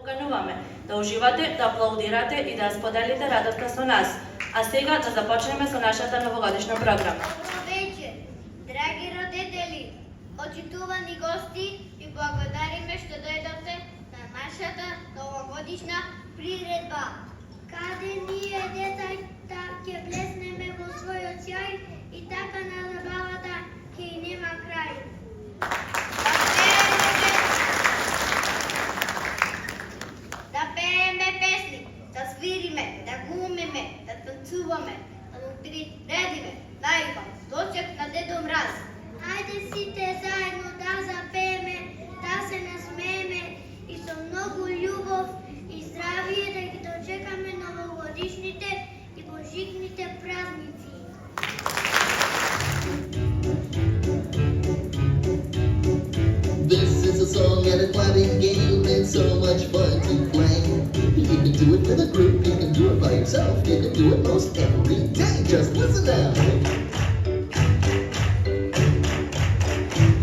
Покануваме да уживате, да аплаудирате и да споделите радоста со нас. А сега да започнеме со нашата новогодишна програма. Добро вечер, драги родители, почитувани гости, ви благодариме што дојдовте на нашата новогодишна приредба. Каде ние децата ќе блеснеме во својот сјај и така на забавата ќе и нема крај. Да пееме песни, да свириме, да глумиме, да танцуваме, да му приредиме најба дочек на Дедо Мраз. Ајде сите заедно да запееме, да се насмееме и со многу љубов и здравие да ги дочекаме новогодишните и божикните празници. This is a song and a clapping game, it's so much fun to play. You can do it with a group, you can do it by yourself, you can do it most every day. Just listen now.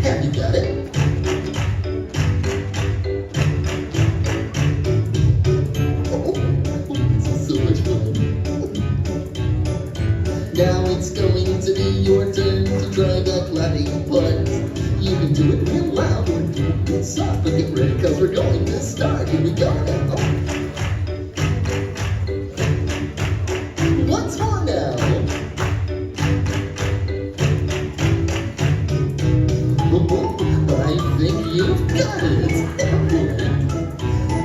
Have you got it? Oh, this is so much fun. Now it's going to be your turn to try the clapping part. You can do it real loud or do it real soft, but get ready cause we're going to start. Here we go now. Once more now. I think you've got it.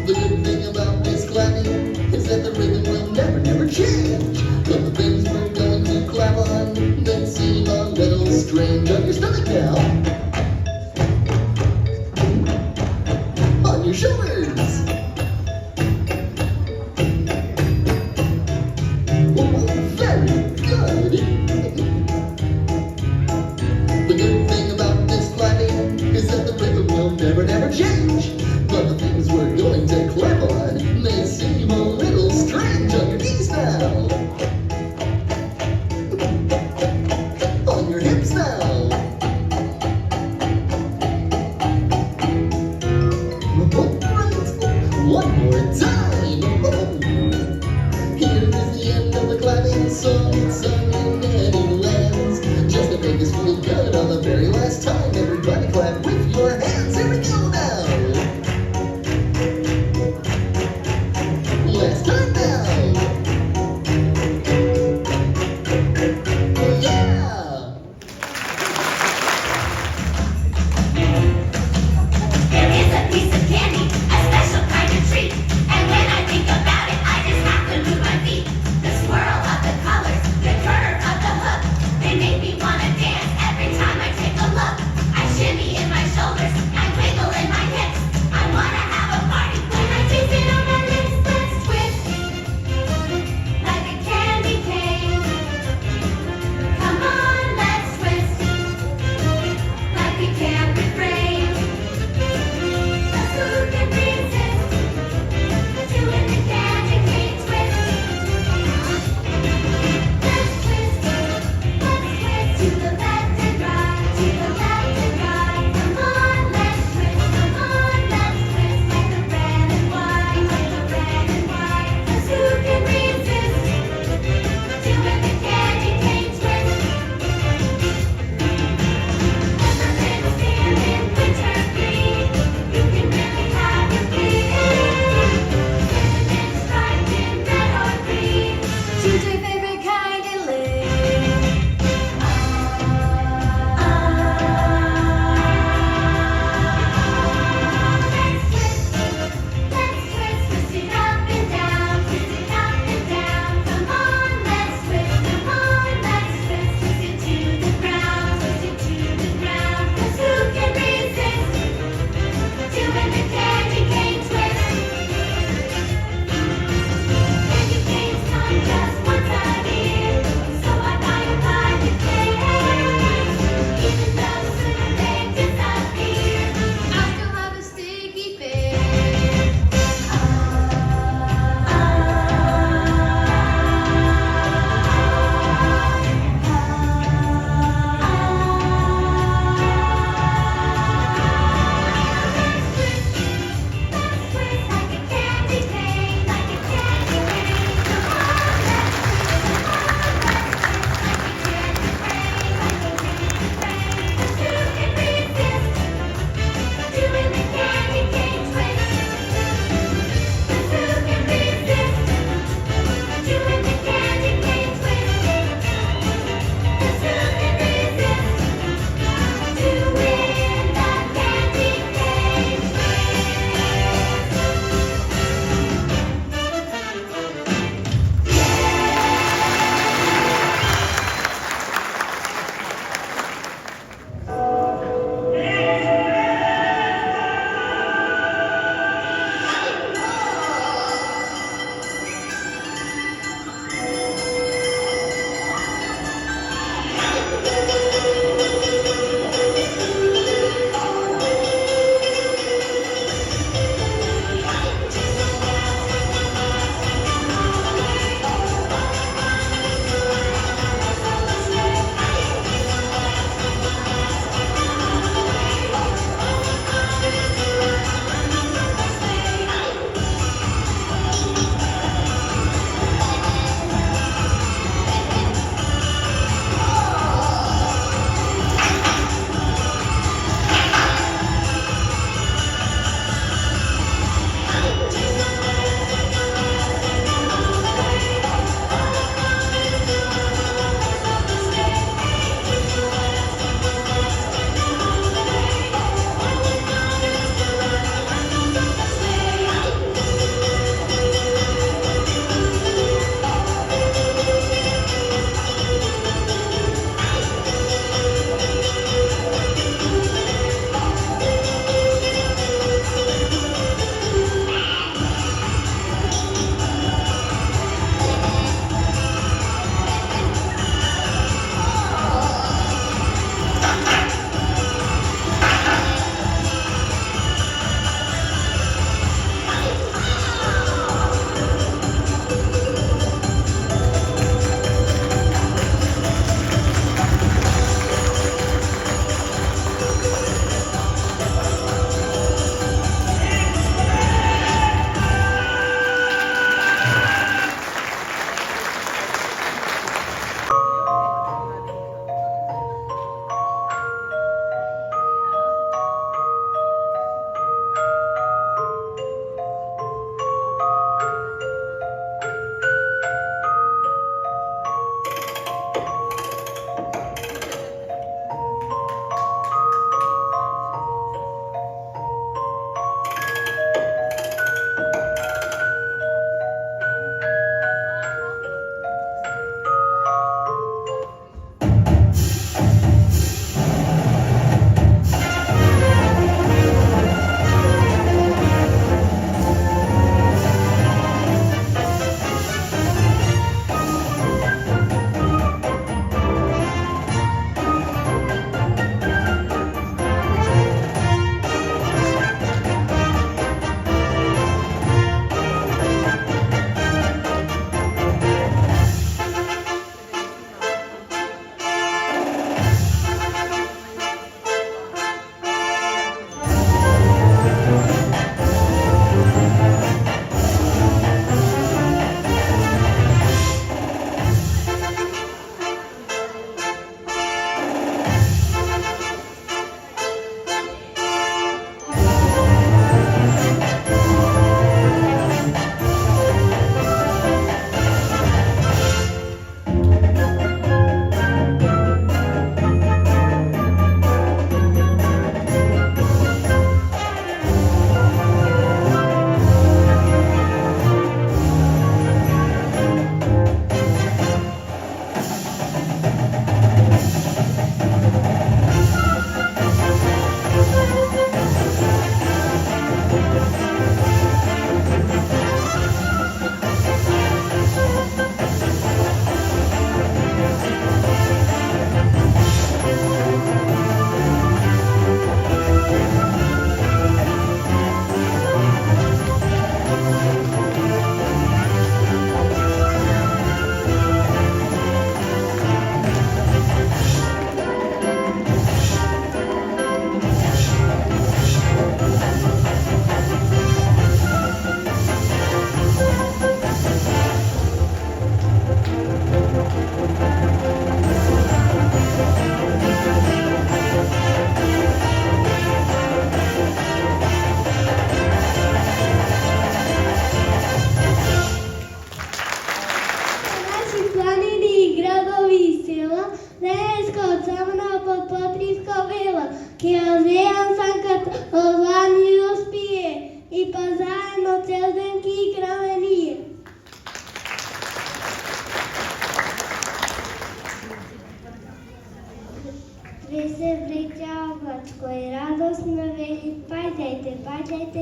The good thing about this clapping is that the rhythm will never, never change. But the things we're going to clap on, they seem a little strange. On your stomach now. On your shoulders. Oh, very good. The good thing about this clapping is that the rhythm will never, never change. But the things we're going to clap on may seem a little strange. On your knees now.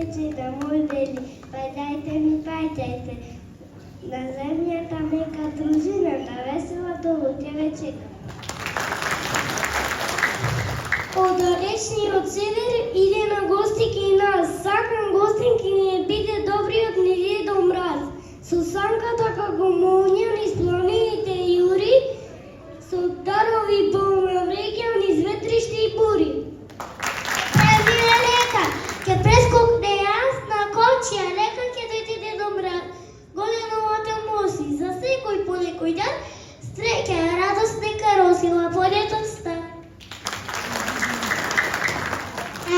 вечера мој вели, пајдајте ми, пајдајте. На земјата нека дружината весела долу ќе ве чека. Од далечниот север иде на гости кај нас, сакам гостинки ни е биде добриот ни Дедо Мраз. Со санката како молња низ планините јури, со дарови помавреќа низ ветриште и бури. Презиме лека, ќе прескокне јас на кочија, лека ќе дојде Дедо Мраз. Голеновата моси, за секој по некој дан, среќа, радост нека росила полетот стар.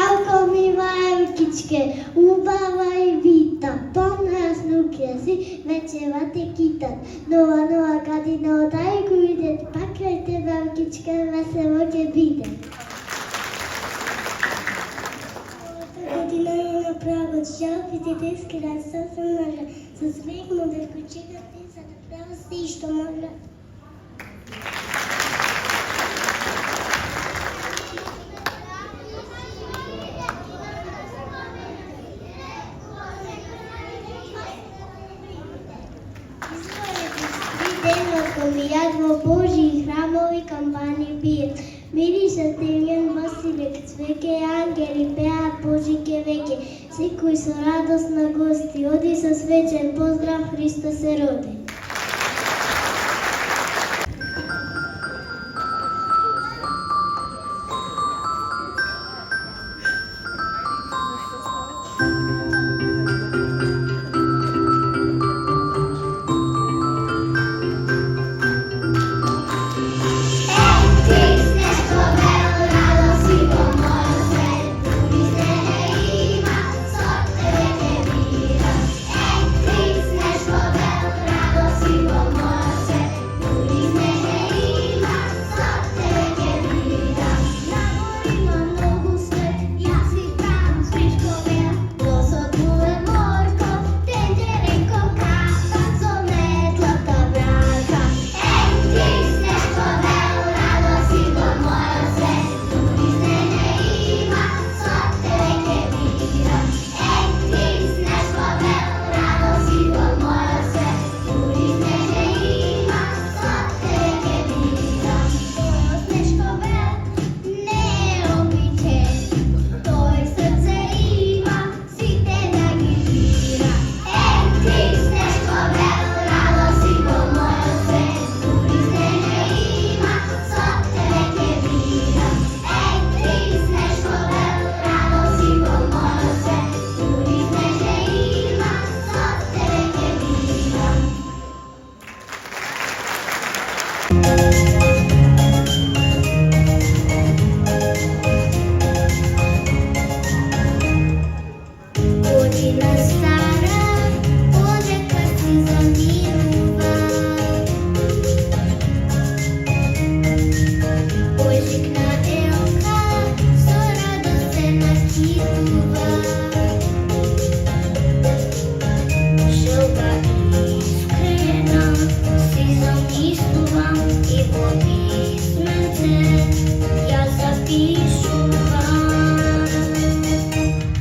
Елко ми вајкичке, убава и вита, понасно си, вечева те китат. Нова година од ајко идет, пакајте вајкичке, весело ќе биде. Година има право, шалпите детски разсад се множа, со смех модер кучигате, за да право си што може. Јас во Божји храмови кампани бијат. Мириша темјан Василек, цвеќе ангели пеат Божјке веќе. Секој со радост на гости, оди со свечен поздрав, Христос се роди.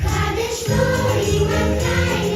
Каде што има крај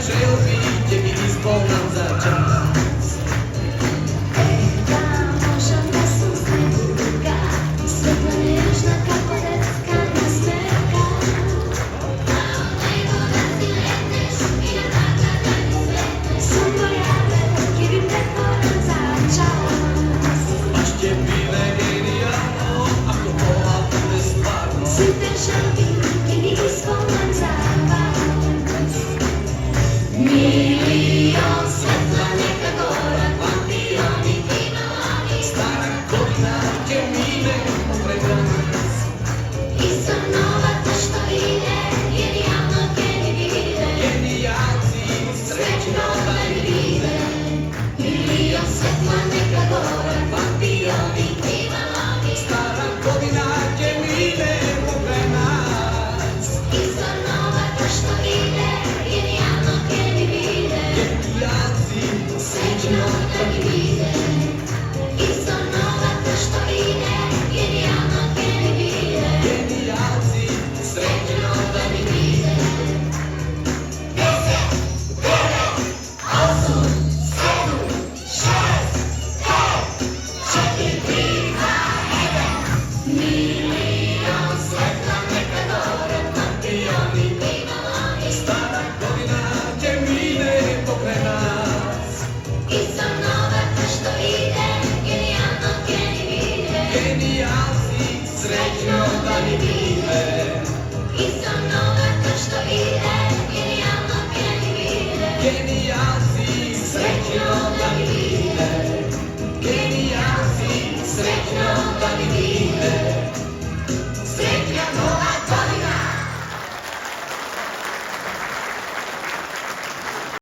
Jail